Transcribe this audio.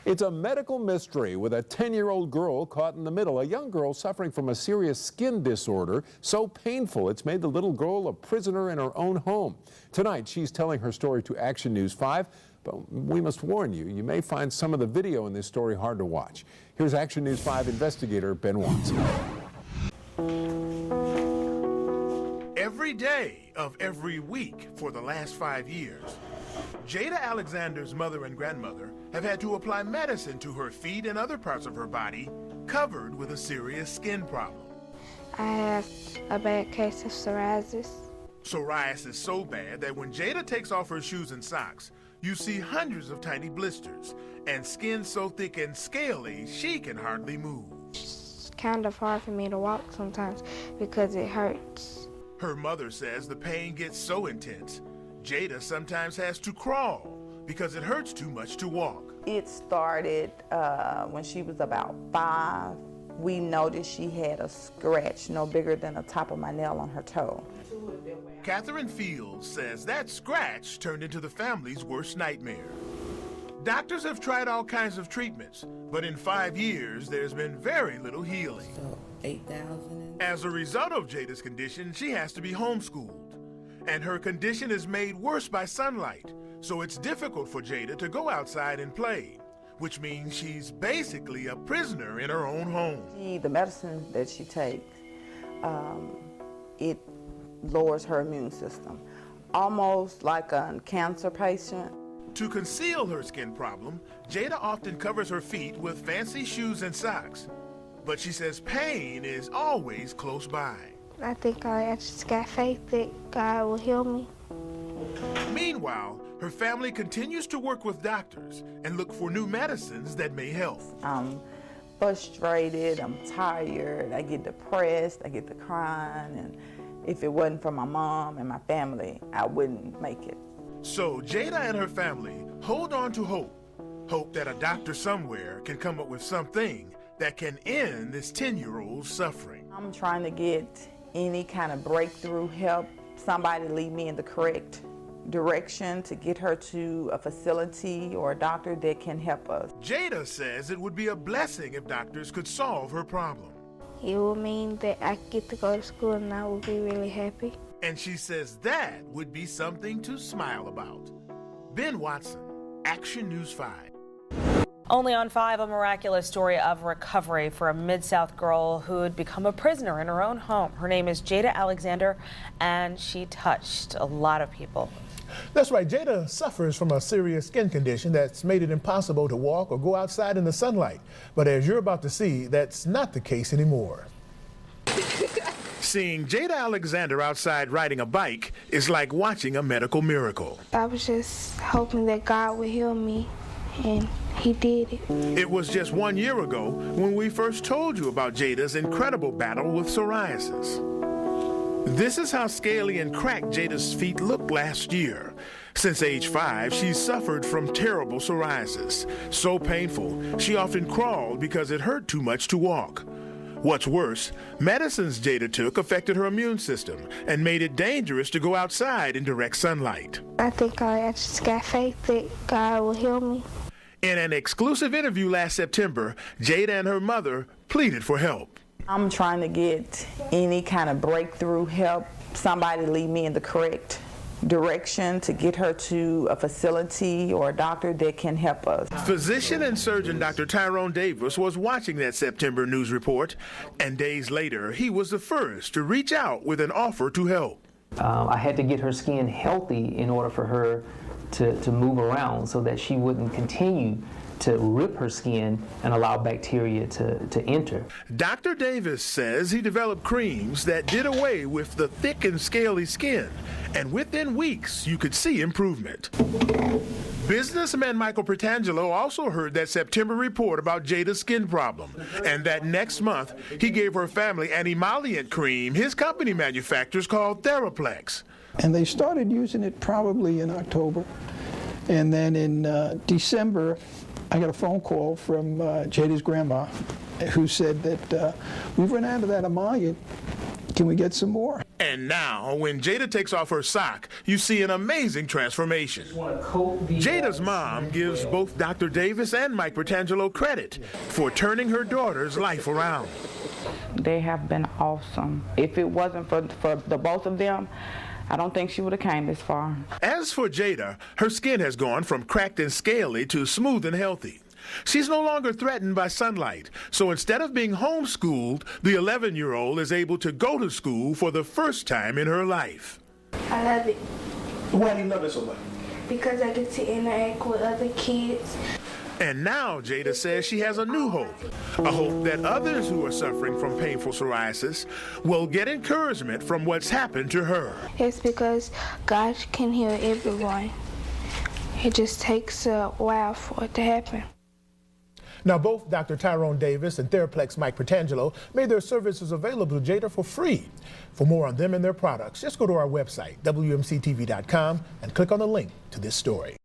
It's a medical mystery with a 10-year-old girl caught in the middle, a young girl suffering from a serious skin disorder so painful it's made the little girl a prisoner in her own home. Tonight, she's telling her story to Action News 5, but we must warn you, you may find some of the video in this story hard to watch. Here's Action News 5 investigator Ben Watson. Every day of every week for the last 5 years, Jada Alexander's mother and grandmother have had to apply medicine to her feet and other parts of her body covered with a serious skin problem. I have a bad case of psoriasis. Psoriasis so bad that when Jada takes off her shoes and socks, you see hundreds of tiny blisters and skin so thick and scaly she can hardly move. It's kind of hard for me to walk sometimes because it hurts. Her mother says the pain gets so intense, Jada sometimes has to crawl because it hurts too much to walk. It started when she was about 5. We noticed she had a scratch no bigger than the top of my nail on her toe. Catherine Fields says that scratch turned into the family's worst nightmare. Doctors have tried all kinds of treatments, but in 5 years, there's been very little healing. So, 8,000. As a result of Jada's condition, she has to be homeschooled. And her condition is made worse by sunlight, so it's difficult for Jada to go outside and play, which means she's basically a prisoner in her own home. The medicine that she takes, it lowers her immune system, almost like a cancer patient. To conceal her skin problem, Jada often covers her feet with fancy shoes and socks, but she says pain is always close by. I think I just got faith that God will heal me. Meanwhile, her family continues to work with doctors and look for new medicines that may help. I'm frustrated, I'm tired, I get depressed, I get to crying, and if it wasn't for my mom and my family, I wouldn't make it. So Jada and her family hold on to hope. Hope that a doctor somewhere can come up with something that can end this 10-year-old's suffering. I'm trying to get any kind of breakthrough help, somebody lead me in the correct direction to get her to a facility or a doctor that can help us. Jada says it would be a blessing if doctors could solve her problem. It will mean that I get to go to school and I will be really happy. And she says that would be something to smile about. Ben Watson, Action News 5. Only on 5, a miraculous story of recovery for a Mid-South girl who had become a prisoner in her own home. Her name is Jada Alexander, and she touched a lot of people. That's right. Jada suffers from a serious skin condition that's made it impossible to walk or go outside in the sunlight. But as you're about to see, that's not the case anymore. Seeing Jada Alexander outside riding a bike is like watching a medical miracle. I was just hoping that God would heal me, and He did it. It was just 1 year ago when we first told you about Jada's incredible battle with psoriasis. This is how scaly and cracked Jada's feet looked last year. Since age 5, she suffered from terrible psoriasis. So painful, she often crawled because it hurt too much to walk. What's worse, medicines Jada took affected her immune system and made it dangerous to go outside in direct sunlight. I think I just got faith that God will heal me. In an exclusive interview last September, Jada and her mother pleaded for help. I'm trying to get any kind of breakthrough help, somebody lead me in the correct direction to get her to a facility or a doctor that can help us. Physician and surgeon Dr. Tyrone Davis was watching that September news report, and days later, he was the first to reach out with an offer to help. I had to get her skin healthy in order for her to move around so that she wouldn't continue to rip her skin and allow bacteria to enter. Dr. Davis says he developed creams that did away with the thick and scaly skin, and within weeks you could see improvement. Businessman Michael Pritangelo also heard that September report about Jada's skin problem, and that next month he gave her family an emollient cream his company manufactures called Theraplex. And they started using it probably in October, and then in December I got a phone call from Jada's grandma who said that we've run out of that emollient can we get some more? And now, when Jada takes off her sock, you see an amazing transformation. Jada's mom gives both Dr. Davis and Mike Bertangelo credit for turning her daughter's life around. They have been awesome. If it wasn't for the both of them, I don't think she would have came this far. As for Jada, her skin has gone from cracked and scaly to smooth and healthy. She's no longer threatened by sunlight, so instead of being homeschooled, the 11-year-old is able to go to school for the first time in her life. I love it Why do you love it so much? because I get to interact with other kids. And now Jada says she has a new hope, a hope that others who are suffering from painful psoriasis will get encouragement from what's happened to her. It's because God can heal everyone. It just takes a while for it to happen. Now, both Dr. Tyrone Davis and Theraplex Mike Bertangelo made their services available to Jada for free. For more on them and their products, just go to our website, WMCTV.com, and click on the link to this story.